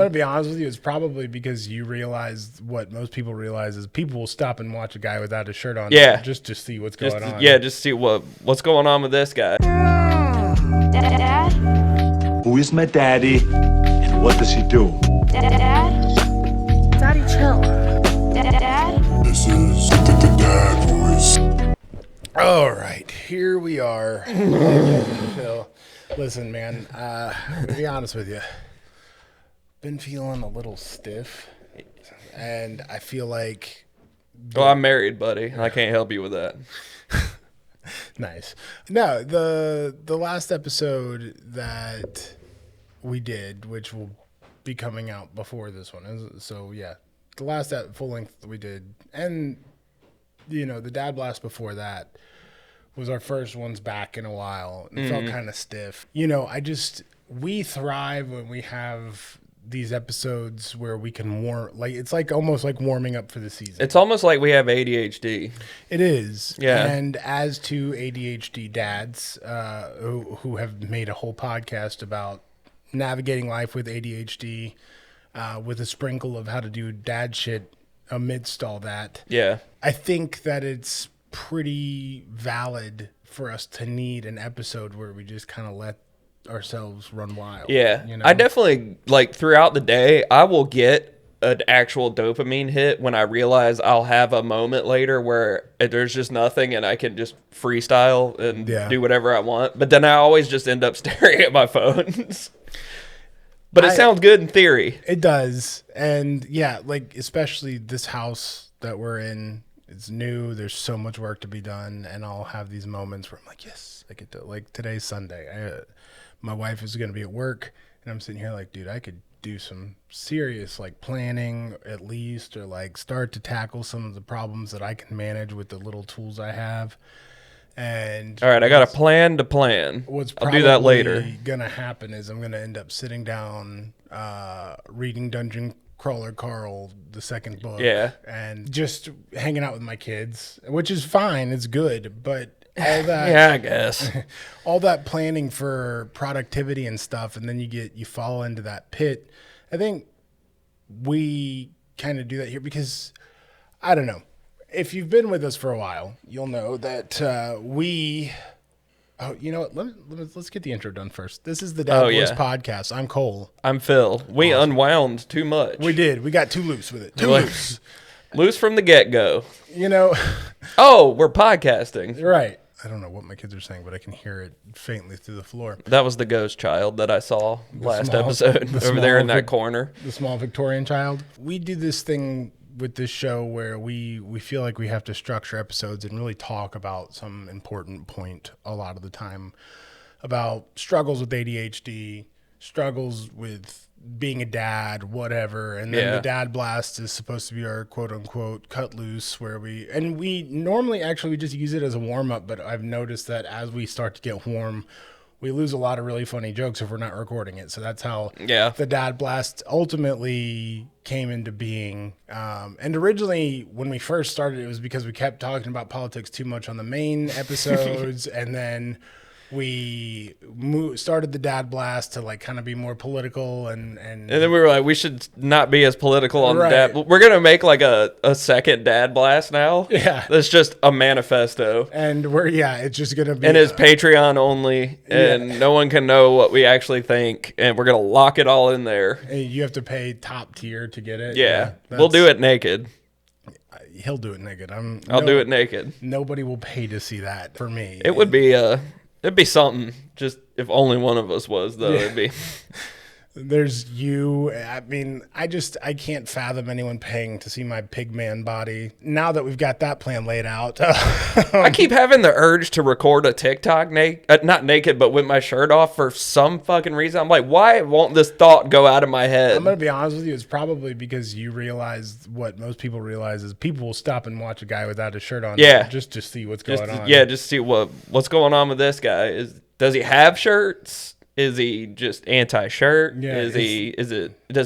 I'm gonna be honest with you, it's probably because you realize what most people realize is people will stop and watch a guy without a shirt on, just to see what's going on. Yeah, just see what's going on with this guy. Dad? Who is my daddy, and what does he do? Dad? Daddy, chill. Dad? This is the dad voice. All right, here we are. Phil, listen, man, to be honest with you, been feeling a little stiff, and I feel like... Well, I'm married, buddy. I can't help you with that. Nice. No, the last episode that we did, which will be coming out before this one. So, yeah, the last full length we did, and, you know, the Dad Blast before that was our first ones back in a while. It felt kind of stiff. You know, we thrive when we have these episodes where we can it's like almost like warming up for the season. It's almost like we have ADHD. It is. Yeah. And as to ADHD dads who have made a whole podcast about navigating life with ADHD with a sprinkle of how to do dad shit amidst all that. Yeah. I think that it's pretty valid for us to need an episode where we just kind of let ourselves run wild. Yeah. You know? I definitely, like, throughout the day, I will get an actual dopamine hit when I realize I'll have a moment later where there's just nothing and I can just freestyle and do whatever I want. But then I always just end up staring at my phones. But it sounds good in theory. It does. And yeah, like, especially this house that we're in, it's new. There's so much work to be done. And I'll have these moments where I'm like, yes, I get to, like, today's Sunday. My wife is going to be at work, and I'm sitting here like, dude, I could do some serious, like, planning at least, or, like, start to tackle some of the problems that I can manage with the little tools I have. And all right, I got a plan to plan. I'll do that later. What's going to happen is I'm going to end up sitting down, reading Dungeon Crawler Carl, the second book. Yeah. And just hanging out with my kids, which is fine. It's good, but... all that, yeah, I guess. All that planning for productivity and stuff, and then you fall into that pit. I think we kind of do that here because, I don't know, if you've been with us for a while, you'll know that we... Oh, you know what? Let's get the intro done first. This is the Dad Voice Podcast. I'm Cole. I'm Phil. We unwound too much. We did. We got too loose with it. Too loose. Loose from the get-go. You know. Oh, we're podcasting. Right. I don't know what my kids are saying, but I can hear it faintly through the floor. That was the ghost child that I saw last episode over there in that corner. The small Victorian child. We do this thing with this show where we feel like we have to structure episodes and really talk about some important point a lot of the time about struggles with ADHD, struggles with being a dad, whatever. And then the Dad Blast is supposed to be our quote unquote cut loose where we normally actually we just use it as a warm up, but I've noticed that as we start to get warm, we lose a lot of really funny jokes if we're not recording it. So that's how the Dad Blast ultimately came into being. And originally when we first started, it was because we kept talking about politics too much on the main episodes. And then we started the Dad Blast to, like, kind of be more political, and then we were like, we should not be as political on the Dad. We're gonna make like a second Dad Blast now. Yeah, that's just a manifesto, and it's just gonna be, and it's Patreon only, and no one can know what we actually think, and we're gonna lock it all in there. And you have to pay top tier to get it. Yeah, we'll do it naked. He'll do it naked. I'll do it naked. Nobody will pay to see that. For me, it would be it'd be something, just if only one of us was, though. It'd be. There's you. I mean, I can't fathom anyone paying to see my pig man body. Now that we've got that plan laid out. I keep having the urge to record a TikTok, not naked, but with my shirt off for some fucking reason. I'm like, why won't this thought go out of my head? I'm going to be honest with you. It's probably because you realize what most people realize is people will stop and watch a guy without a shirt on. Just to see what's going on. Yeah, just see what's going on with this guy. Does he have shirts? Is he just anti-shirt? Yeah, does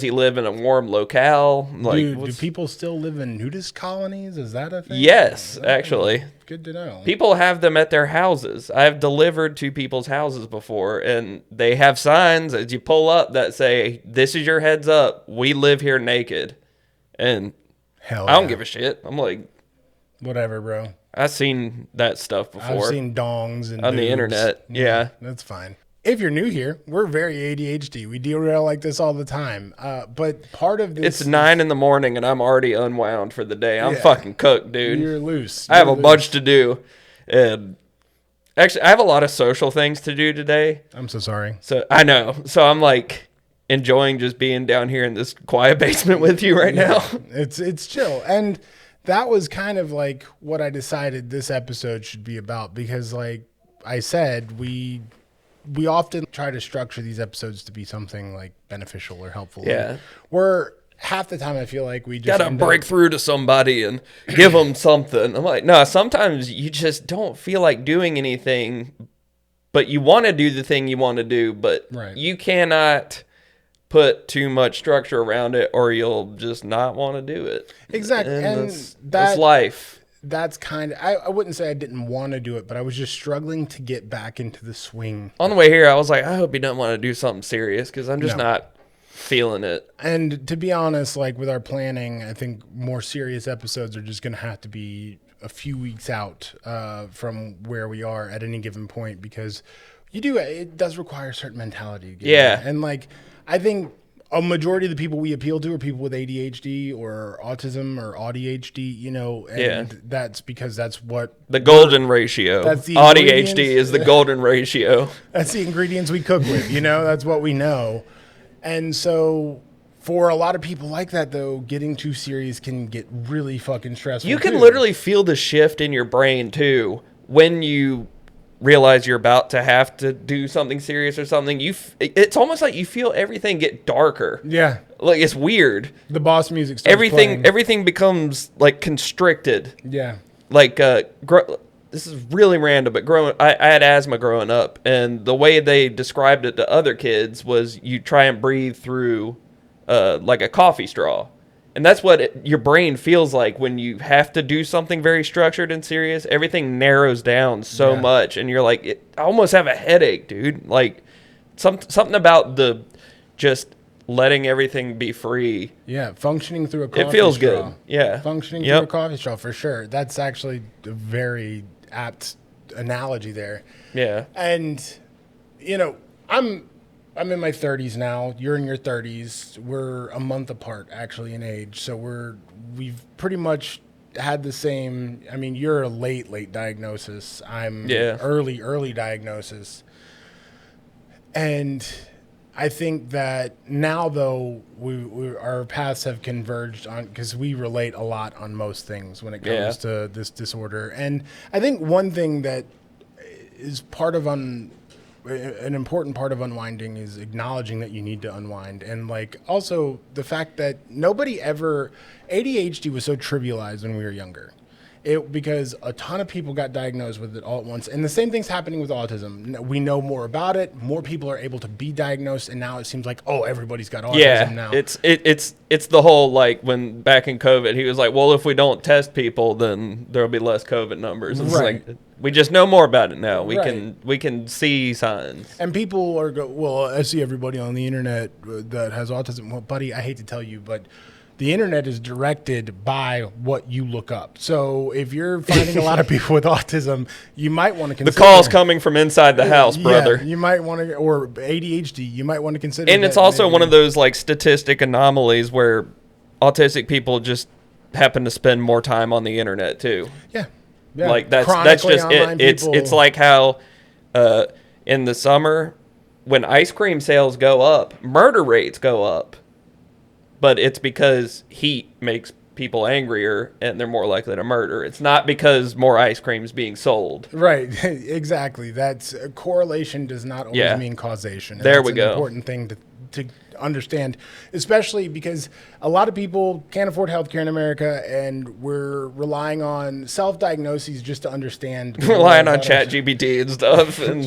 he live in a warm locale? Like, do people still live in nudist colonies? Is that a thing? Yes, actually. Good to know. People have them at their houses. I've delivered to people's houses before, and they have signs as you pull up that say, "This is your heads up. We live here naked." And Hell I don't yeah. give a shit. I'm like, Whatever, bro. I've seen that stuff before. I've seen dongs and on the boobs. internet. Yeah. That's fine. If you're new here, we're very ADHD. We derail like this all the time. But part of this... It's 9 in the morning and I'm already unwound for the day. I'm Yeah. fucking cooked, dude. You're loose. I have You're a bunch loose. to do. And actually, I have a lot of social things to do today. I'm so sorry. So I know. So I'm like enjoying just being down here in this quiet basement with you right now. It's chill. And that was kind of like what I decided this episode should be about, because like I said, we often try to structure these episodes to be something like beneficial or helpful. Yeah. And we're half the time I feel like we just Gotta end break up- through to somebody and give them something. I'm like, no, sometimes you just don't feel like doing anything, but you want to do the thing you want to do, but Right. you cannot put too much structure around it or you'll just not want to do it. Exactly. And that's life. That's kind of, I wouldn't say I didn't want to do it, but I was just struggling to get back into the swing. On the way here, I was like, I hope he doesn't want to do something serious because I'm just No. not feeling it. And to be honest, like with our planning, I think more serious episodes are just going to have to be a few weeks out from where we are at any given point, because it does require a certain mentality to get Yeah. there. And like, I think a majority of the people we appeal to are people with ADHD or autism or ADHD, and that's because that's what The golden ratio. That's the ADHD ingredients. is the golden ratio. that's the ingredients we cook with, that's what we know. And so for a lot of people like that, though, getting too serious can get really fucking stressful. You can too. literally feel the shift in your brain too when you realize you're about to have to do something serious or something. It's almost like you feel everything get darker. Yeah. Like it's weird. The boss music starts playing. Everything becomes like constricted. Yeah. Like this is really random, but I had asthma growing up, and the way they described it to other kids was you try and breathe through like a coffee straw. And that's what your brain feels like when you have to do something very structured and serious. Everything narrows down so much, and you're like, I almost have a headache, dude. Like something about the just letting everything be free. Yeah, functioning through a coffee straw. It feels good. Yeah. Functioning through a coffee straw, for sure. That's actually a very apt analogy there. Yeah. And, I'm in my 30s now. You're in your 30s. We're a month apart, actually, in age. So we've pretty much had the same. I mean, you're a late diagnosis. I'm early diagnosis. And I think that now, though, our paths have converged on, because we relate a lot on most things when it comes to this disorder. And I think one thing that is part of an important part of unwinding is acknowledging that you need to unwind. And like also the fact that ADHD was so trivialized when we were younger. Because a ton of people got diagnosed with it all at once. And the same thing's happening with autism. We know more about it. More people are able to be diagnosed. And now it seems like, everybody's got autism now. It's the whole, like, when back in COVID, he was like, well, if we don't test people, then there'll be less COVID numbers. It's Right. like, we just know more about it now. We Right. can see signs. And people I see everybody on the internet that has autism. Well, buddy, I hate to tell you, but the internet is directed by what you look up. So if you're finding a lot of people with autism, you might want to consider. The call's coming from inside the house, brother. You might want to, or ADHD, you might want to consider. And it's also one of those like statistic anomalies where autistic people just happen to spend more time on the internet too. Yeah. Like that's Chronically just it. online It's people. like how in the summer when ice cream sales go up, murder rates go up. But it's because heat makes people angrier and they're more likely to murder. It's not because more ice cream is being sold. Right. Exactly. That's correlation does not always mean causation. And There that's we an go. Important thing to understand, especially because a lot of people can't afford healthcare in America, and we're relying on self-diagnoses just to understand. Relying on ChatGPT and stuff. And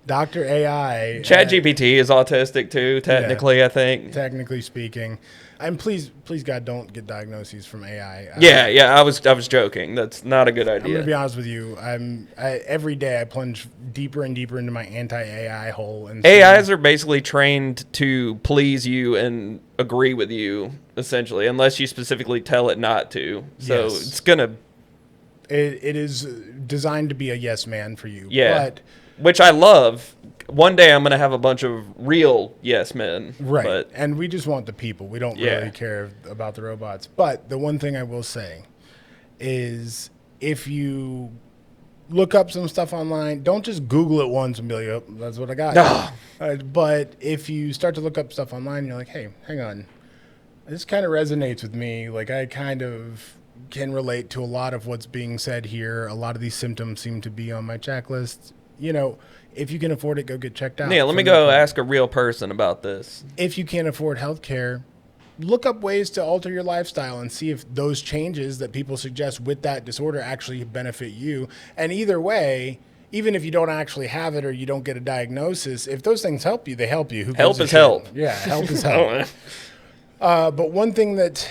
Dr. AI. ChatGPT is autistic too, technically, I think. Technically speaking. And please God, don't get diagnoses from AI. Yeah, I was joking. That's not a good idea. I'm gonna be honest with you. Every day I plunge deeper and deeper into my anti-AI hole. And AIs are basically trained to please you and agree with you, essentially, unless you specifically tell it not to. So Yes. it's gonna. It is designed to be a yes man for you. Yeah, But which I love. One day I'm gonna have a bunch of real yes men. right. But And we just want the people. We don't Yeah. really care about the robots. But the one thing I will say is if you look up some stuff online, don't just Google it once and be like, oh, that's what I got. But if you start to look up stuff online, you're like, hey, hang on. This kind of resonates with me. Like, I kind of can relate to a lot of what's being said here. A lot of these symptoms seem to be on my checklist. You know, if you can afford it, go get checked out. yeah, let me go ask a real person about this. If you can't afford healthcare, look up ways to alter your lifestyle and see if those changes that people suggest with that disorder actually benefit you. And either way, even if you don't actually have it or you don't get a diagnosis, if those things help you, they help you. Who Help gives a is shit? help. Yeah, help is help. But one thing that,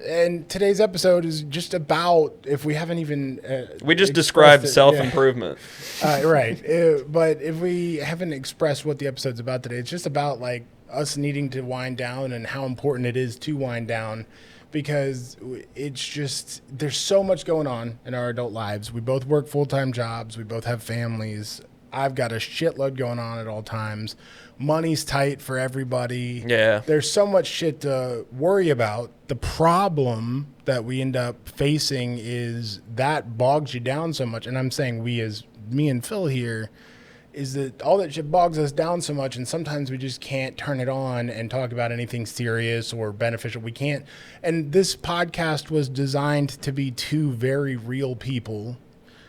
and today's episode is just about, if we haven't even We just expressed described it, self-improvement. right. But if we haven't expressed what the episode's about today, it's just about like us needing to wind down and how important it is to wind down, because it's just, there's so much going on in our adult lives. We both work full-time jobs. We both have families. I've got a shitload going on at all times. Money's tight for everybody. Yeah. There's so much shit to worry about. The problem that we end up facing is that bogs you down so much. And I'm saying we, as me and Phil here, is that all that shit bogs us down so much, and sometimes we just can't turn it on and talk about anything serious or beneficial. We can't. And this podcast was designed to be two very real people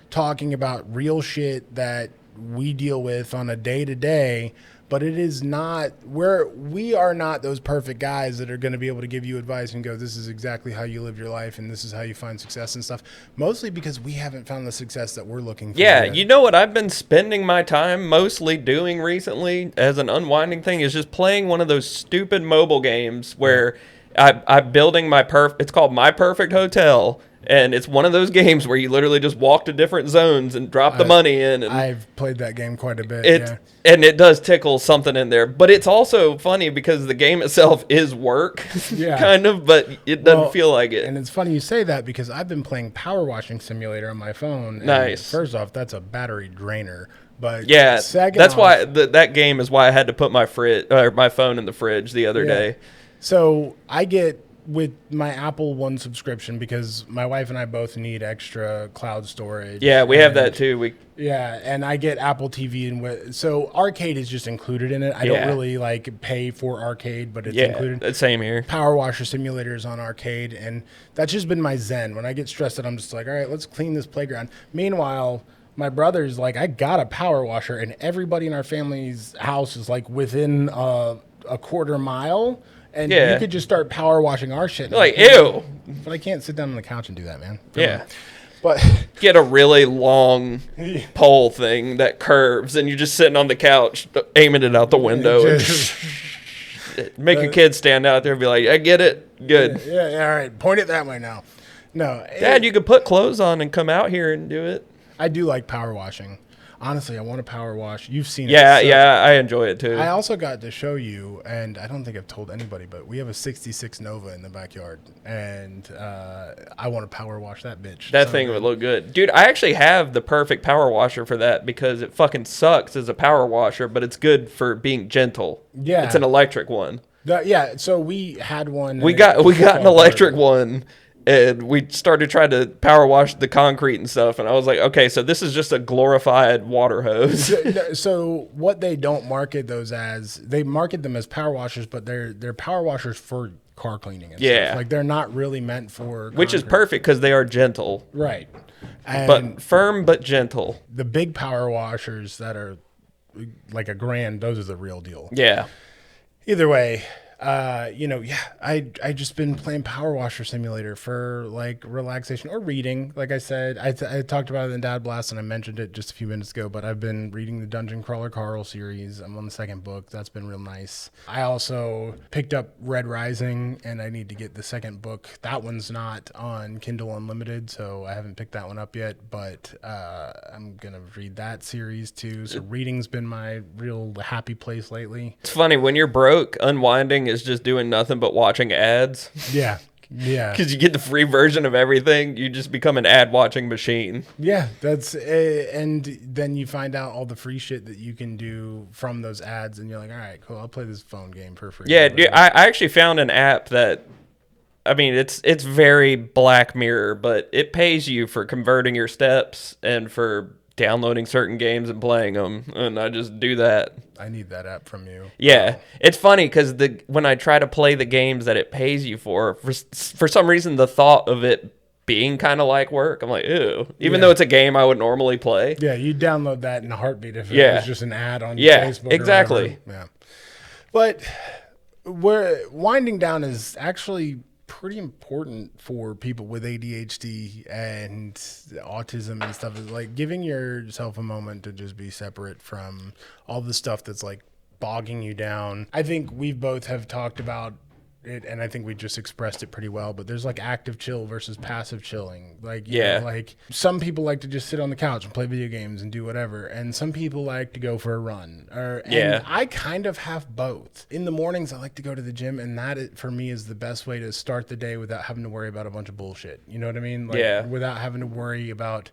talking about real shit that we deal with on a day-to-day, but it is not, we are not those perfect guys that are going to be able to give you advice and go, this is exactly how you live your life and this is how you find success and stuff, mostly because we haven't found the success that we're looking for. Yeah, yet. you know what I've been spending my time mostly doing recently as an unwinding thing is just playing one of those stupid mobile games where I'm building it's called My Perfect Hotel. And it's one of those games where you literally just walk to different zones and drop the money in. And I've played that game quite a bit. And it does tickle something in there. But it's also funny because the game itself is work, kind of, but it doesn't feel like it. And it's funny you say that because I've been playing Power Washing Simulator on my phone. Nice. First off, that's a battery drainer. But yeah, second that's off, why that game is why I had to put my phone in the fridge the other day. So I get with my Apple One subscription because my wife and I both need extra cloud storage. Yeah, we have that too. And I get Apple TV and so Arcade is just included in it. I don't really like pay for Arcade, but it's included. Same here. Power Washer Simulator is on Arcade, and that's just been my zen. When I get stressed out, I'm just like, all right, let's clean this playground. Meanwhile, my brother's like, I got a power washer, and everybody in our family's house is like within a quarter mile. And you could just start power washing our shit. Like, ew. But I can't sit down on the couch and do that, man. Yeah. But get a really long pole thing that curves, and you're just sitting on the couch aiming it out the window. Make a kid stand out there and be like, I get it. Good. Yeah, all right. Point it that way now. No. Dad, you could put clothes on and come out here and do it. I do like power washing. Honestly, I want to power wash. You've seen it. Yeah, I enjoy it too. I also got to show you, and I don't think I've told anybody, but we have a 66 Nova in the backyard, and I want to power wash that bitch. That thing would look good. Dude, I actually have the perfect power washer for that because it fucking sucks as a power washer, but it's good for being gentle. Yeah. It's an electric one. So we had one. We got an electric one. And we started trying to power wash the concrete and stuff. And I was like, okay, so this is just a glorified water hose. So what they don't market those as, they market them as power washers, but they're power washers for car cleaning and stuff. Like, they're not really meant for Which is perfect because they are gentle. Right. And but firm but gentle. The big power washers that are like $1,000, those are the real deal. Yeah. Either way, I just been playing Power Washer Simulator for like relaxation or reading. Like I said, I talked about it in Dad Blast and I mentioned it just a few minutes ago, but I've been reading the Dungeon Crawler Carl series. I'm on the second book. That's been real nice. I also picked up Red Rising and I need to get the second book. That one's not on Kindle Unlimited, so I haven't picked that one up yet, but I'm going to read that series too. So reading's been my real happy place lately. It's funny, when you're broke, unwinding is just doing nothing but watching ads. Yeah. Because you get the free version of everything. You just become an ad watching machine. Yeah, that's and then you find out all the free shit that you can do from those ads, and you're like, all right, cool, I'll play this phone game for free. Yeah, dude, I actually found an app that, I mean, it's very Black Mirror, but it pays you for converting your steps and for downloading certain games and playing them, and I just do that. I need that app from you. Yeah, it's funny because when I try to play the games that it pays you for some reason the thought of it being kind of like work, I'm like, ew. Even though it's a game I would normally play. Yeah, you download that in a heartbeat if it was just an ad on Facebook. Exactly. Yeah, but we're winding down is actually pretty important for people with ADHD and autism and stuff. Is like giving yourself a moment to just be separate from all the stuff that's like bogging you down. I think we both have talked about it, and I think we just expressed it pretty well, but there's like active chill versus passive chilling. Like, you know, like some people like to just sit on the couch and play video games and do whatever. And some people like to go for a run. And I kind of have both. In the mornings, I like to go to the gym, and that for me is the best way to start the day without having to worry about a bunch of bullshit. You know what I mean? Like, without having to worry about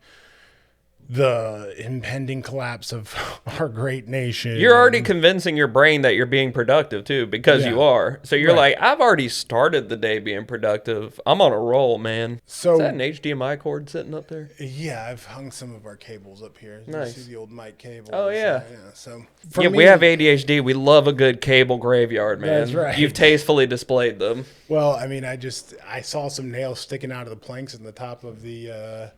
the impending collapse of our great nation. You're already convincing your brain that you're being productive too, because you are. So you're like, I've already started the day being productive. I'm on a roll, man. So is that an HDMI cord sitting up there? Yeah, I've hung some of our cables up here. Nice. You see the old mic cable. Oh yeah. So we have ADHD. We love a good cable graveyard, man. That's right. You've tastefully displayed them. Well, I mean, I saw some nails sticking out of the planks in the top of the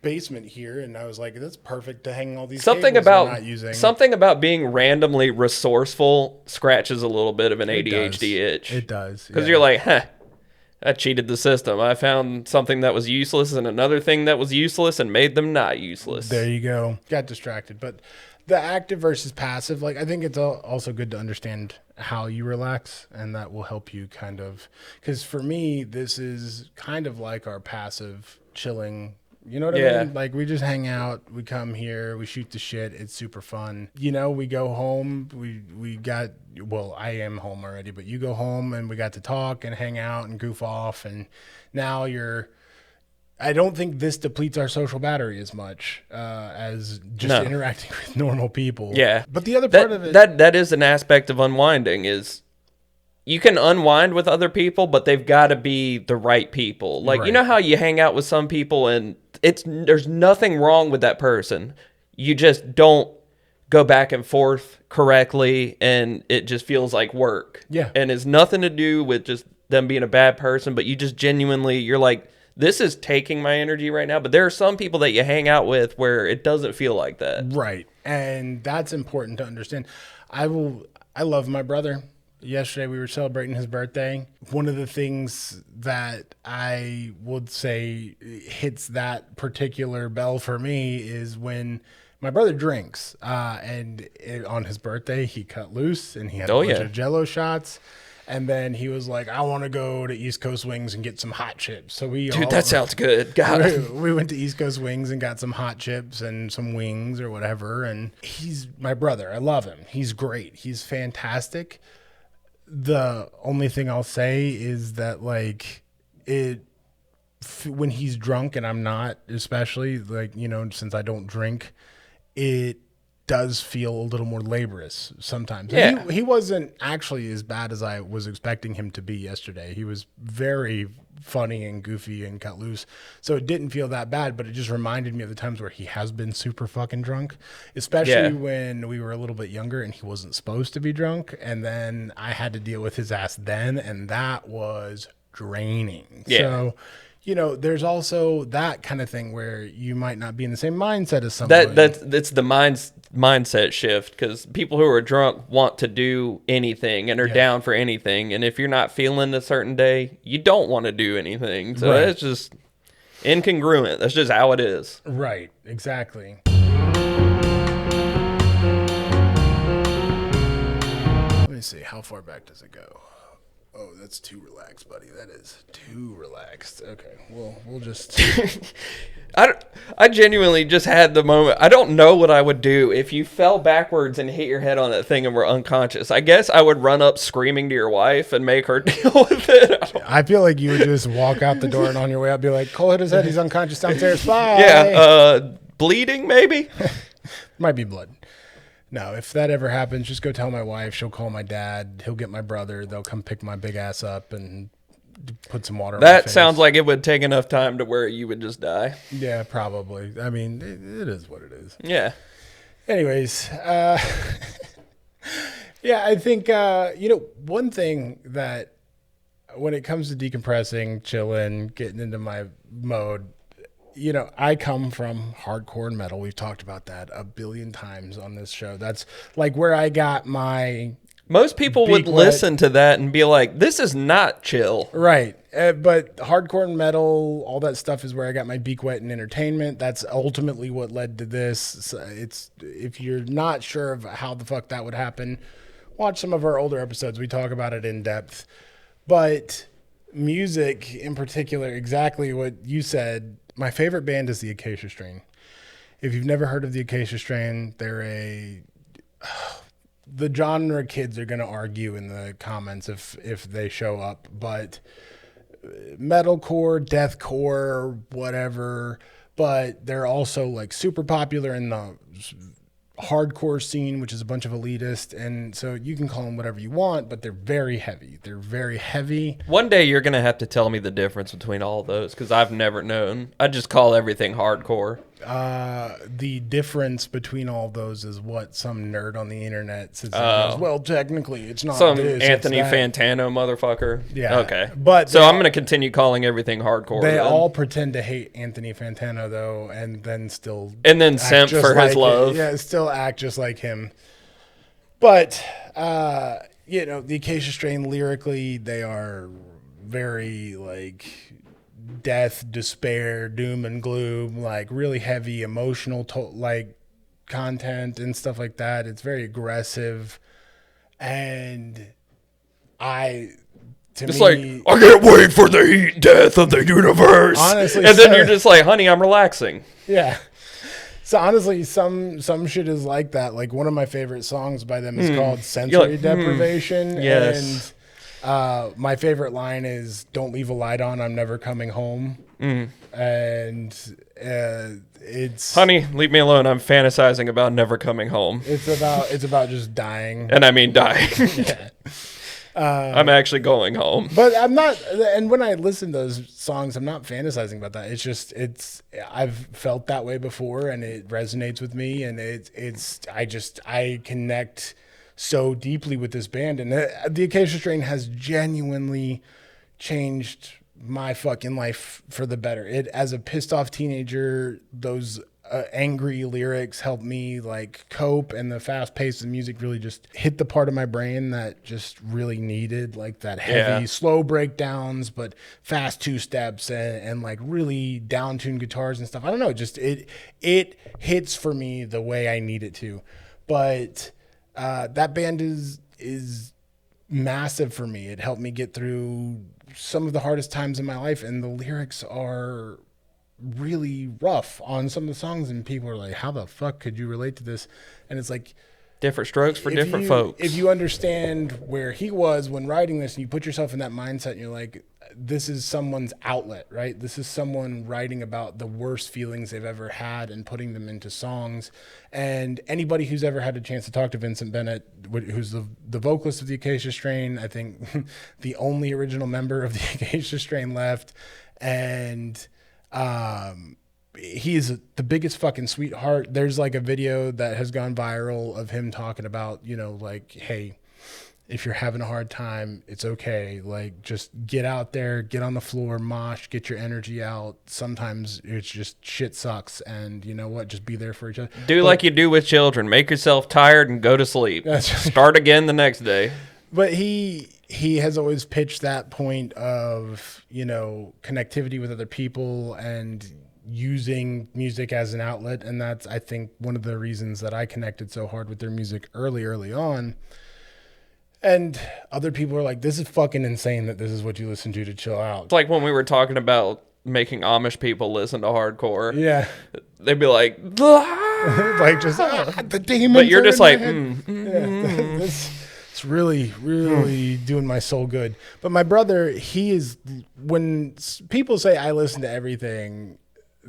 basement here, and I was like, that's perfect to hang all these cables I'm not using. Something about being randomly resourceful scratches a little bit of an ADHD itch. It does. Because you're like, I cheated the system. I found something that was useless and another thing that was useless and made them not useless. There you go. Got distracted. But the active versus passive, like, I think it's also good to understand how you relax, and that will help you kind of, because for me, this is kind of like our passive chilling. You know what I mean? Like, we just hang out, we come here, we shoot the shit, it's super fun. You know, we go home, I am home already, but you go home and we got to talk and hang out and goof off, and now I don't think this depletes our social battery as much as just interacting with normal people. Yeah. But the other part of it... That is an aspect of unwinding is... You can unwind with other people, but they've got to be the right people. Like, you know how you hang out with some people and there's nothing wrong with that person. You just don't go back and forth correctly, and it just feels like work. Yeah. And it's nothing to do with just them being a bad person, but you just genuinely, you're like, this is taking my energy right now. But there are some people that you hang out with where it doesn't feel like that. Right. And that's important to understand. I love my brother. Yesterday we were celebrating his birthday. One of the things that I would say hits that particular bell for me is when my brother drinks. On his birthday, he cut loose and he had a bunch of Jello shots. And then he was like, I want to go to East Coast Wings and get some hot chips. So that sounds good. God. We went to East Coast Wings and got some hot chips and some wings or whatever. And he's my brother. I love him. He's great. He's fantastic. The only thing I'll say is that, like, when he's drunk and I'm not, especially, like, you know, since I don't drink, it does feel a little more laborious sometimes. Yeah. He wasn't actually as bad as I was expecting him to be yesterday. He was very funny and goofy and cut loose. So it didn't feel that bad, but it just reminded me of the times where he has been super fucking drunk, especially when we were a little bit younger and he wasn't supposed to be drunk. And then I had to deal with his ass then, and that was draining. Yeah. So, there's also that kind of thing where you might not be in the same mindset as someone. That's the mindset shift, because people who are drunk want to do anything and are down for anything, and if you're not feeling a certain day, you don't want to do anything. So it's just incongruent. That's just how it is. Right, exactly. Let me see, how far back does it go? Oh, that's too relaxed, buddy. That is too relaxed. Okay, well, we'll just... I genuinely just had the moment. I don't know what I would do if you fell backwards and hit your head on that thing and were unconscious. I guess I would run up screaming to your wife and make her deal with it. I feel like you would just walk out the door and on your way out be like, Cole hit his head. He's unconscious downstairs. Bye. Yeah, bleeding maybe? Might be blood. No, if that ever happens, just go tell my wife. She'll call my dad. He'll get my brother. They'll come pick my big ass up and put some water on my That face. sounds like it would take enough time to where you would just die. Yeah, probably. I mean, it is what it is. Yeah. Anyways, yeah, I think, one thing that when it comes to decompressing, chilling, getting into my mode, I come from hardcore and metal. We've talked about that a billion times on this show. That's like where I got my... Most people would listen to that and be like, this is not chill. Right. But hardcore and metal, all that stuff is where I got my beak wet in entertainment. That's ultimately what led to this. It's if you're not sure of how the fuck that would happen, watch some of our older episodes. We talk about it in depth. But music in particular, exactly what you said, my favorite band is the Acacia Strain. If you've never heard of the Acacia Strain, they're the genre kids are going to argue in the comments if they show up, but metalcore, deathcore, whatever, but they're also like super popular in the hardcore scene, which is a bunch of elitists, and so you can call them whatever you want, but they're very heavy. One day you're gonna have to tell me the difference between all those, because I've never known. I just call everything hardcore. The difference between all those is what some nerd on the internet says. Well, technically, it's not some this, Anthony it's that. Fantano motherfucker. Yeah. Okay. But so I'm going to continue calling everything hardcore. They then. all pretend to hate Anthony Fantano, though, and then simp for his love. Yeah, still act just like him. But, the Acacia Strain, lyrically, they are very, death, despair, doom and gloom, really heavy emotional content and stuff like that. It's very aggressive, and I can't wait for the heat death of the universe. Honestly, and then you're just like, honey, I'm relaxing. Yeah. So honestly, some shit is like that. Like one of my favorite songs by them is called Sensory Deprivation. Yes. And my favorite line is, "Don't leave a light on, I'm never coming home." And it's... Honey, leave me alone. I'm fantasizing about never coming home. It's about just dying. And I mean dying. Yeah. I'm actually going home. But I'm not, and when I listen to those songs, I'm not fantasizing about that. It's just, I've felt that way before, and it resonates with me, and I connect so deeply with this band, and the Acacia Strain has genuinely changed my fucking life for the better. As a pissed off teenager, those angry lyrics helped me cope, and the fast pace of music really just hit the part of my brain that just really needed that heavy, slow breakdowns, but fast two steps and really down tuned guitars and stuff. I don't know, just it hits for me the way I need it to. But that band is massive for me. It helped me get through some of the hardest times in my life, and the lyrics are really rough on some of the songs, and people are like, how the fuck could you relate to this? And it's like, different strokes for different folks. If you understand where he was when writing this, and you put yourself in that mindset, and you're like, this is someone's outlet, right? This is someone writing about the worst feelings they've ever had and putting them into songs. And anybody who's ever had a chance to talk to Vincent Bennett, who's the vocalist of the Acacia Strain, I think the only original member of the Acacia Strain left, and he is the biggest fucking sweetheart. There's a video that has gone viral of him talking about, hey, if you're having a hard time, it's okay. Like, just get out there, get on the floor, mosh, get your energy out. Sometimes it's just shit sucks, and you know what? Just be there for each other. Do like you do with children. Make yourself tired and go to sleep. Start again the next day. But he has always pitched that point of, you know, connectivity with other people and using music as an outlet. And that's, I think, one of the reasons that I connected so hard with their music early on. And other people are like, this is fucking insane that this is what you listen to chill out. It's like when we were talking about making Amish people listen to hardcore. Yeah. They'd be like, like just the demons. But you're just like, it's really doing my soul good. But my brother, he is, when people say I listen to everything,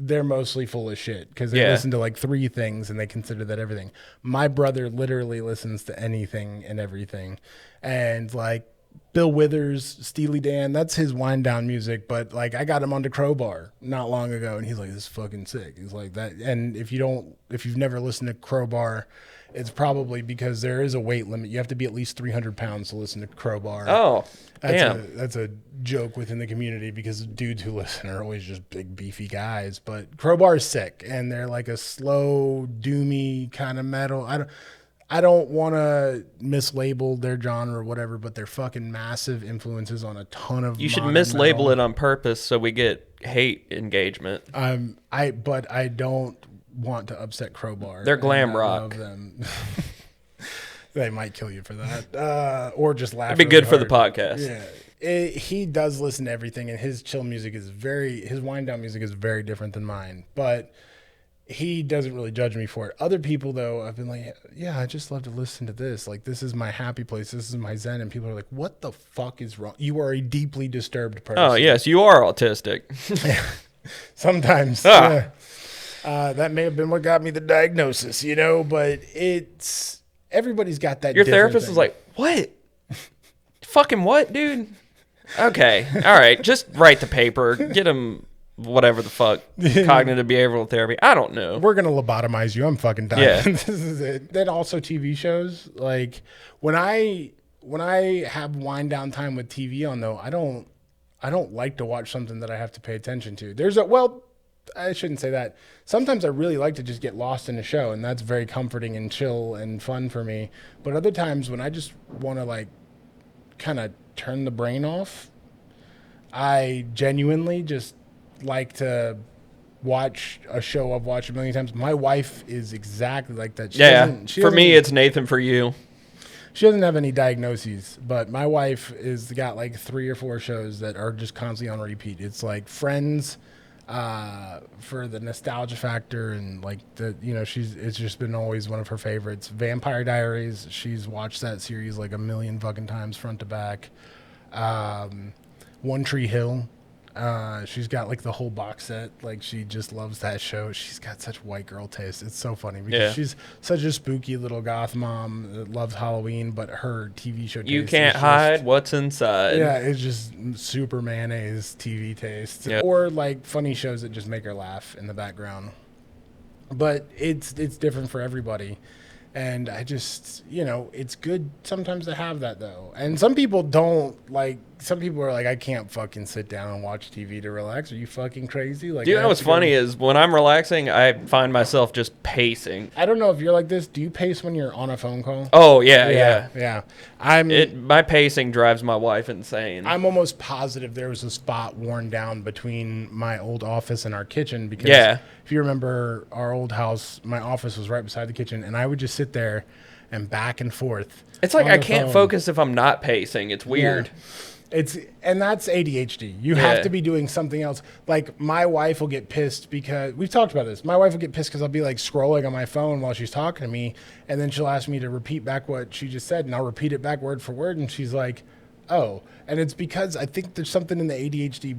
they're mostly full of shit because they listen to like 3 things and they consider that everything. My brother literally listens to anything and everything. And like Bill Withers, Steely Dan, that's his wind down music. But like I got him onto Crowbar not long ago and he's like, this is fucking sick. He's like that. And if you've never listened to Crowbar, it's probably because there is a weight limit. You have to be at least 300 pounds to listen to Crowbar. Oh, damn. That's a joke within the community because dudes who listen are always just big, beefy guys. But Crowbar is sick, and they're like a slow, doomy kind of metal. I don't want to mislabel their genre or whatever, but they're fucking massive influences on a ton of. You should mislabel it on purpose so we get hate engagement. But I don't want to upset Crowbar. They're glam rock. Them. They might kill you for that, or just laugh. It'd be really good for hard. the podcast. Yeah, he does listen to everything, and his chill music is his wind down music is very different than mine. But he doesn't really judge me for it. Other people, though, I've been like, yeah, I just love to listen to this. Like, this is my happy place. This is my zen. And people are like, what the fuck is wrong? You are a deeply disturbed person. Oh yes, you are autistic. Sometimes. Yeah. That may have been what got me the diagnosis, you know, but everybody's got that. Your therapist is like, what? Fucking what, dude? Okay. All right. Just write the paper. Get him whatever the fuck. Cognitive behavioral therapy. I don't know. We're going to lobotomize you. I'm fucking done. Yeah. This is it. Then also TV shows. Like when I have wind down time with TV on, though, I don't like to watch something that I have to pay attention to. I shouldn't say that. Sometimes I really like to just get lost in a show, and that's very comforting and chill and fun for me. But other times when I just want to like kind of turn the brain off, I genuinely just like to watch a show I've watched a million times. My wife is exactly like that. For me, it's Nathan. For you, she doesn't have any diagnoses, but my wife is got like 3 or 4 shows that are just constantly on repeat. It's like Friends, for the nostalgia factor, and like it's just been always one of her favorites. Vampire Diaries, she's watched that series like a million fucking times front to back. One Tree Hill, she's got like the whole box set. Like she just loves that show. She's got such white girl taste. It's so funny because she's such a spooky little goth mom that loves Halloween, but her TV show taste, you can't hide what's inside. Yeah, it's just super mayonnaise TV taste. Yep. Or like funny shows that just make her laugh in the background. But it's different for everybody. And I just, it's good sometimes to have that, though. And some people don't, like, some people are like, I can't fucking sit down and watch TV to relax. Are you fucking crazy? Like, do you know what's funny is when I'm relaxing, I find myself just pacing. I don't know if you're like this. Do you pace when you're on a phone call? Oh, yeah. My pacing drives my wife insane. I'm almost positive there was a spot worn down between my old office and our kitchen because if you remember our old house, my office was right beside the kitchen, and I would just sit there and back and forth. It's like I can't focus if I'm not pacing. It's weird. Yeah. And that's ADHD. You have to be doing something else. Like my wife will get pissed because we've talked about this. My wife will get pissed because I'll be like scrolling on my phone while she's talking to me, and then she'll ask me to repeat back what she just said, and I'll repeat it back word for word, and she's like, "Oh." And it's because I think there's something in the ADHD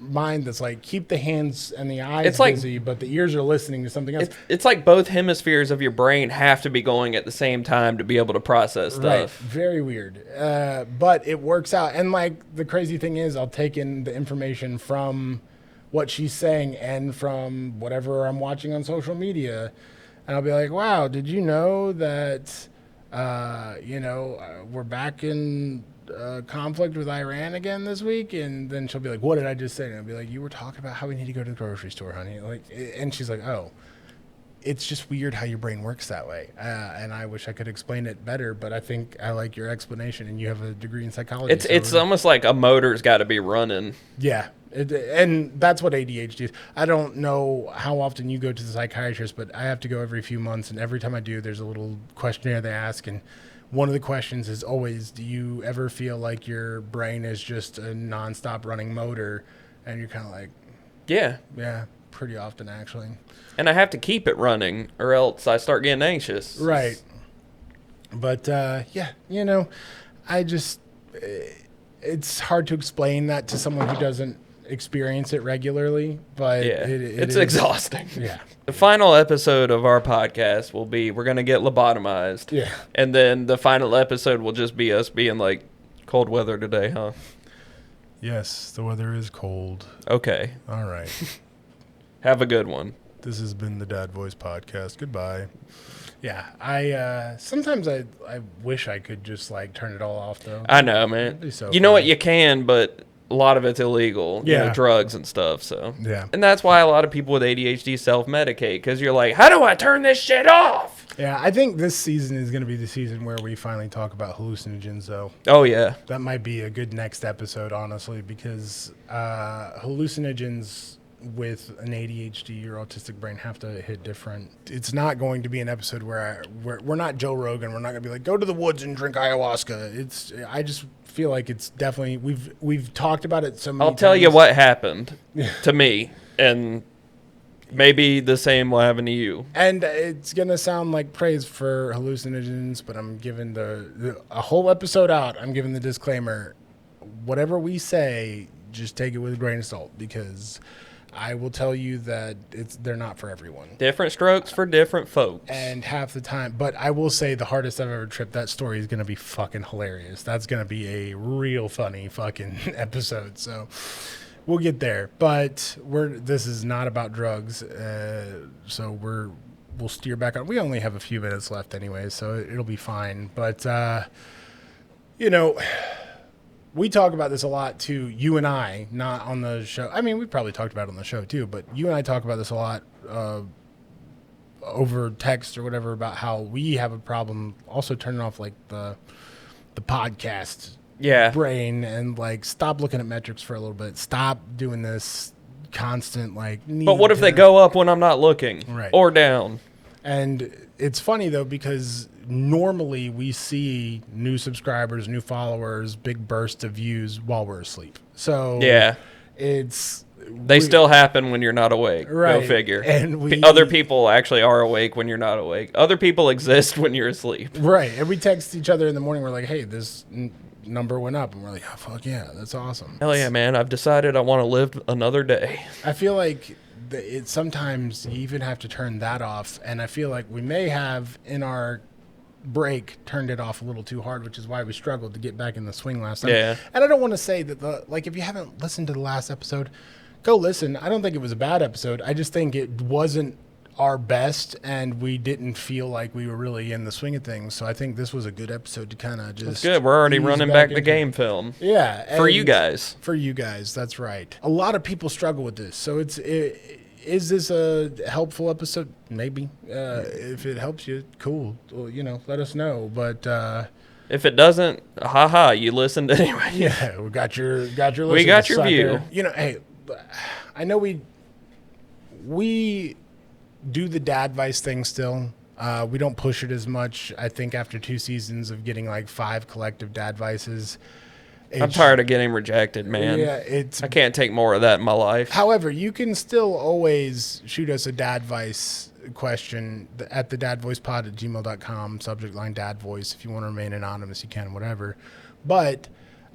mind that's like keep the hands and the eyes busy, but the ears are listening to something else. It's like both hemispheres of your brain have to be going at the same time to be able to process stuff. Right. Very weird. But it works out. And like the crazy thing is I'll take in the information from what she's saying and from whatever I'm watching on social media, and I'll be like, wow, did you know that we're back in conflict with Iran again this week. And then she'll be like, what did I just say? And I'll be like, you were talking about how we need to go to the grocery store, honey. And she's like, oh. It's just weird how your brain works that way. And I wish I could explain it better, but I think I like your explanation, and you have a degree in psychology. It's almost like a motor's got to be running. Yeah. And that's what ADHD is. I don't know how often you go to the psychiatrist, but I have to go every few months. And every time I do, there's a little questionnaire they ask. And one of the questions is always, do you ever feel like your brain is just a nonstop running motor? And you're kind of like, yeah, pretty often actually. And I have to keep it running or else I start getting anxious. Right. But, it's hard to explain that to someone who doesn't experience it regularly, but it's exhausting. Yeah. The final episode of our podcast will be, we're going to get lobotomized. Yeah. And then the final episode will just be us being like, cold weather today, huh? Yes, the weather is cold. Okay. All right. Have a good one. This has been the Dad Voice Podcast. Goodbye. Yeah, I sometimes I wish I could just like turn it all off though. I know, man. You know what, you can, but a lot of it's illegal. Yeah, drugs and stuff. So yeah, and that's why a lot of people with ADHD self-medicate, because you're like, how do I turn this shit off? Yeah, I think this season is going to be the season where we finally talk about hallucinogens, though. Oh yeah, that might be a good next episode, honestly, because hallucinogens with an ADHD or autistic brain have to hit different. It's not going to be an episode where we're not Joe Rogan. We're not going to be like, go to the woods and drink ayahuasca. I just feel like it's definitely, we've talked about it so many times. I'll tell you what happened to me, and maybe the same will happen to you. And it's going to sound like praise for hallucinogens, but I'm giving a whole episode out. I'm giving the disclaimer. Whatever we say, just take it with a grain of salt, because I will tell you that they're not for everyone. Different strokes for different folks. And half the time, but I will say the hardest I've ever tripped, that story is going to be fucking hilarious. That's going to be a real funny fucking episode. So we'll get there. But this is not about drugs. So we'll steer back on. We only have a few minutes left anyway, so it'll be fine. But, we talk about this a lot too, you and I, not on the show. I mean, we probably talked about it on the show too, but you and I talk about this a lot over text or whatever, about how we have a problem also turning off like the podcast brain, and like stop looking at metrics for a little bit. Stop doing this constant But what if they go up when I'm not looking? Right. Or down? And it's funny though, because normally we see new subscribers, new followers, big bursts of views while we're asleep. So yeah, they still happen when you're not awake. Right. Go figure. And other people actually are awake when you're not awake. Other people exist when you're asleep. Right. And we text each other in the morning. We're like, hey, this number went up. And we're like, oh, fuck yeah, that's awesome. Hell yeah, man. I've decided I want to live another day. I feel like sometimes you even have to turn that off. And I feel like we may have in our break turned it off a little too hard, which is why we struggled to get back in the swing last time. Yeah. And I don't want to say that if you haven't listened to the last episode, go listen. I don't think it was a bad episode. I just think it wasn't our best, and we didn't feel like we were really in the swing of things. So I think this was a good episode to kind of just. That's good. We're already running back the game film. Yeah. For you guys. For you guys. That's right. A lot of people struggle with this. So is this a helpful episode? Maybe. If it helps you, cool. Well, let us know. But if it doesn't, haha, you listened anyway. Yeah, we got your listeners. We got your view. Hey, I know we do the dad advice thing still. We don't push it as much. I think after 2 seasons of getting 5 collective dad advices, I'm tired of getting rejected, man. Yeah, I can't take more of that in my life. However, you can still always shoot us a dad advice question at the dadvoicepod@gmail.com, subject line dad voice. If you want to remain anonymous, you can, whatever. But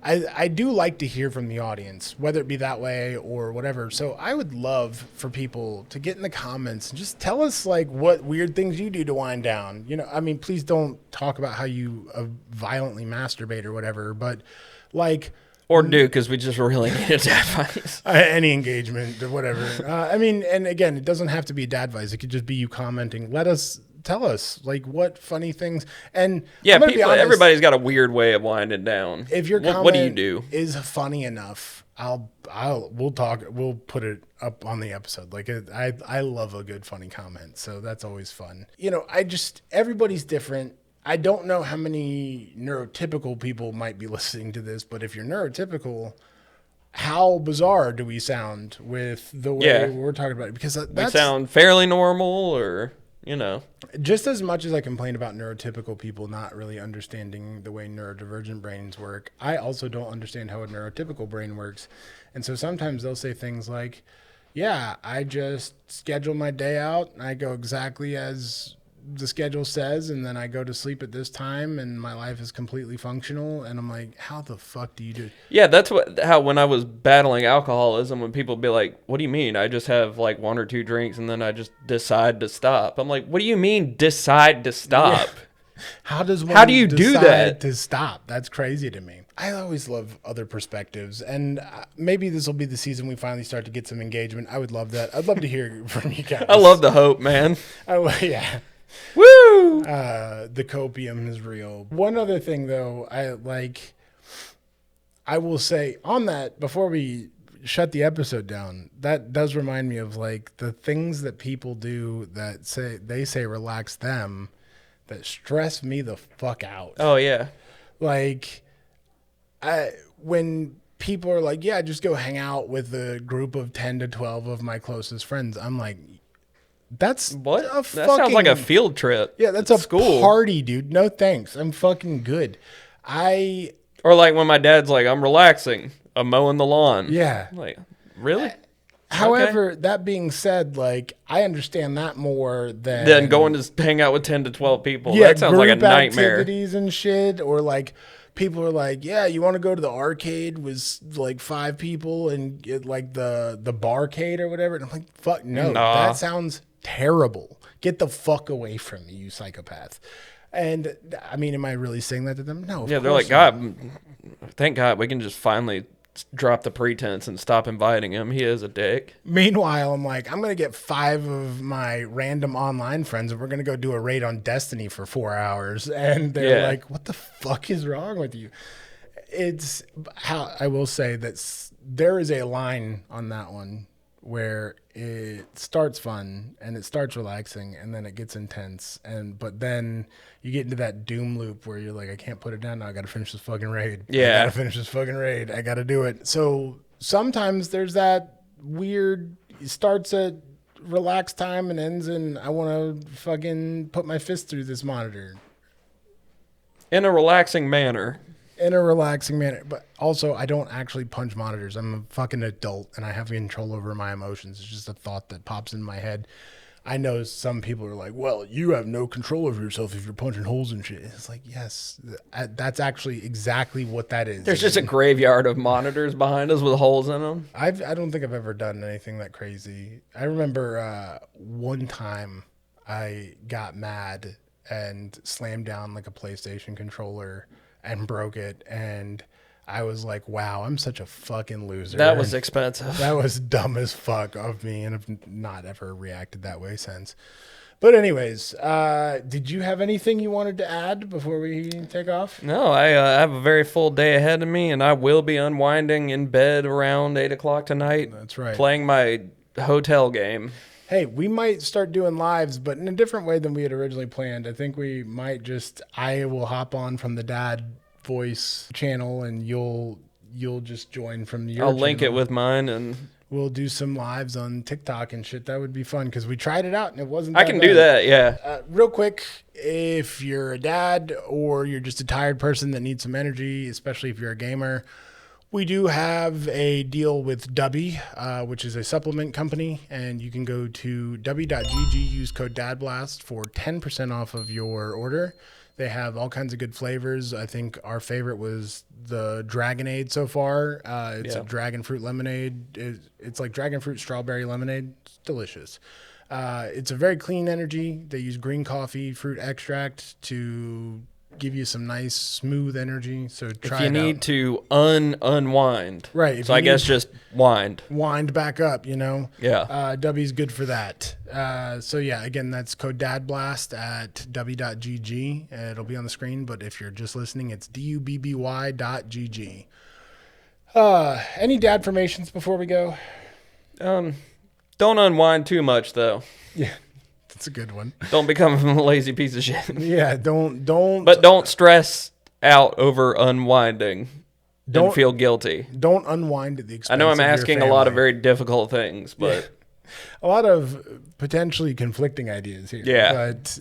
I do like to hear from the audience, whether it be that way or whatever. So I would love for people to get in the comments and just tell us what weird things you do to wind down. Please don't talk about how you violently masturbate or whatever, but or do, because we just really need a dad advice. Any engagement or whatever. And again, it doesn't have to be a dad advice. It could just be you commenting. Let us tell us like what funny things. And Yeah, I'm gonna be honest, everybody's got a weird way of winding down. if your comment what do you do? is funny enough, we'll put it up on the episode. Like I love a good funny comment, so that's always fun. Everybody's different. I don't know how many neurotypical people might be listening to this, but if you're neurotypical, how bizarre do we sound with the way we're talking about it? Because We sound fairly normal, or just as much as I complain about neurotypical people not really understanding the way neurodivergent brains work, I also don't understand how a neurotypical brain works. And so sometimes they'll say things like, yeah, I just schedule my day out and I go exactly as the schedule says, and then I go to sleep at this time and my life is completely functional. And I'm like, how the fuck do you do? Yeah, that's how when I was battling alcoholism, when people be like, what do you mean? I just have like 1 or 2 drinks and then I just decide to stop. I'm like, what do you mean decide to stop? Yeah. How do you do that to stop? That's crazy to me. I always love other perspectives, and maybe this will be the season we finally start to get some engagement. I would love that. I'd love to hear from you guys. I love the hope, man. Yeah. Woo! The copium is real. One other thing, though, I will say on that before we shut the episode down, that does remind me of like the things that people do that say relax them that stress me the fuck out. Oh yeah. Like when people are like, yeah, just go hang out with a group of 10 to 12 of my closest friends, I'm like, that's what? That sounds like a field trip. Yeah, that's a school party, dude. No thanks. I'm fucking good. Or like when my dad's like, I'm relaxing, I'm mowing the lawn. Yeah. Like, really? However, that being said, like I understand that more than going to hang out with 10 to 12 people. Yeah, that sounds like a nightmare. Activities and shit, or like people are like, yeah, you want to go to the arcade with like 5 people and get like the barcade or whatever. And I'm like, fuck no, that sounds terrible. Get the fuck away from me, you psychopath. And I mean, am I really saying that to them? No. Yeah, they're like, God, thank God we can just finally drop the pretense and stop inviting him. He is a dick. Meanwhile, I'm like, I'm going to get 5 of my random online friends and we're going to go do a raid on Destiny for 4 hours. And they're like, what the fuck is wrong with you? It's how I will say that there is a line on that one where it starts fun and it starts relaxing and then it gets intense, but then you get into that doom loop where you're like, I can't put it down now. I got to finish this fucking raid. I got to finish this fucking raid. I got to do it. So sometimes there's that weird, it starts at relaxed time and ends in I want to fucking put my fist through this monitor. In a relaxing manner. But also I don't actually punch monitors. I'm a fucking adult and I have control over my emotions. It's just a thought that pops in my head. I know some people are like, well, you have no control over yourself if you're punching holes and shit. It's like, yes, that's actually exactly what that is. There's just a graveyard of monitors behind us with holes in them. I don't think I've ever done anything that crazy. I remember one time I got mad and slammed down like a PlayStation controller and broke it, and I was like, wow, I'm such a fucking loser. That was expensive. That was dumb as fuck of me, and I've not ever reacted that way since. But anyways, did you have anything you wanted to add before we take off? No, I have a very full day ahead of me, and I will be unwinding in bed around 8 o'clock tonight. That's right. Playing my hotel game. Hey, we might start doing lives, but in a different way than we had originally planned. I think we might I will hop on from the dad voice channel and you'll just join from your I'll link channel. it with mine and we'll do some lives on TikTok and shit. That would be fun because we tried it out and it wasn't that I can bad. do that, yeah. Real quick, if you're a dad or you're just a tired person that needs some energy, especially if you're a gamer, we do have a deal with Dubby, which is a supplement company, and you can go to dubby.gg, use code DADBLAST for 10% off of your order. They have all kinds of good flavors. I think our favorite was the Dragonade so far. It's a dragon fruit lemonade. It's like dragon fruit strawberry lemonade. It's delicious. It's a very clean energy. They use green coffee, fruit extract to give you some nice smooth energy. So try If you it need out. to unwind. Right, if So you I guess need- just wind. Wind back up, Yeah. W's good for that. So yeah, again, that's code DADBLAST at w.gg. It'll be on the screen, but if you're just listening, it's dubby.gg. Any dad formations before we go? Don't unwind too much though. Yeah, that's a good one. Don't become a lazy piece of shit. Yeah, don't. But don't stress out over unwinding. Don't Don't- feel guilty. Don't unwind at the expense. I know I'm of your asking a lot of family. very difficult things, but a lot of potentially conflicting ideas here. Yeah. But,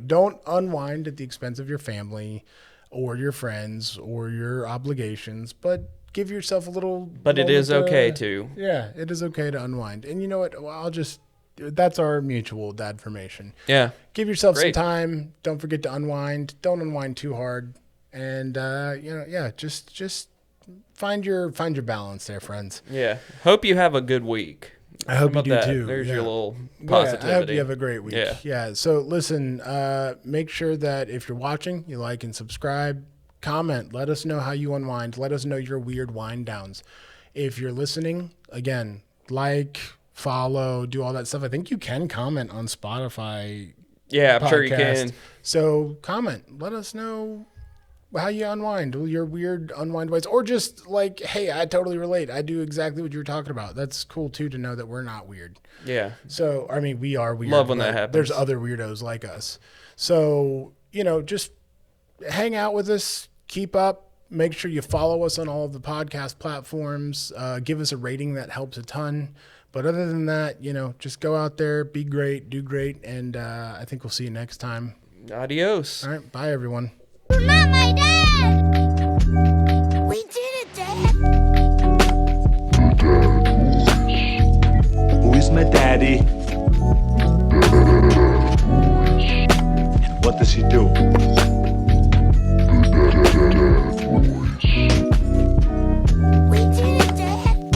don't unwind at the expense of your family or your friends or your obligations, but give yourself a little. But it moment is okay to. Yeah, it is okay to unwind. And you know what? Well, that's our mutual dad formation. Yeah. Give yourself Great. some time. Don't forget to unwind. Don't unwind too hard. And, just find your balance there, friends. Yeah. Hope you have a good week. I hope How you do about that? too. There's Yeah. your little Yeah, positivity. I hope you have a great week. Yeah. So listen, make sure that if you're watching, you like and subscribe, comment, let us know how you unwind. Let us know your weird wind downs. If you're listening, again, like, follow, do all that stuff. I think you can comment on Spotify. Yeah, I'm sure you podcast. can. So comment, let us know how you unwind, your weird unwind ways, or just like, hey, I totally relate. I do exactly what you were talking about. That's cool too, to know that we're not weird. Yeah. So, I mean, we are weird. Love when that but happens. There's other weirdos like us. So, just hang out with us, keep up, make sure you follow us on all of the podcast platforms, give us a rating. That helps a ton. But other than that, just go out there, be great, do great. And I think we'll see you next time. Adios. All right. Bye, everyone. You're not my dad! We did it, Dad! Who is my daddy? And what does he do?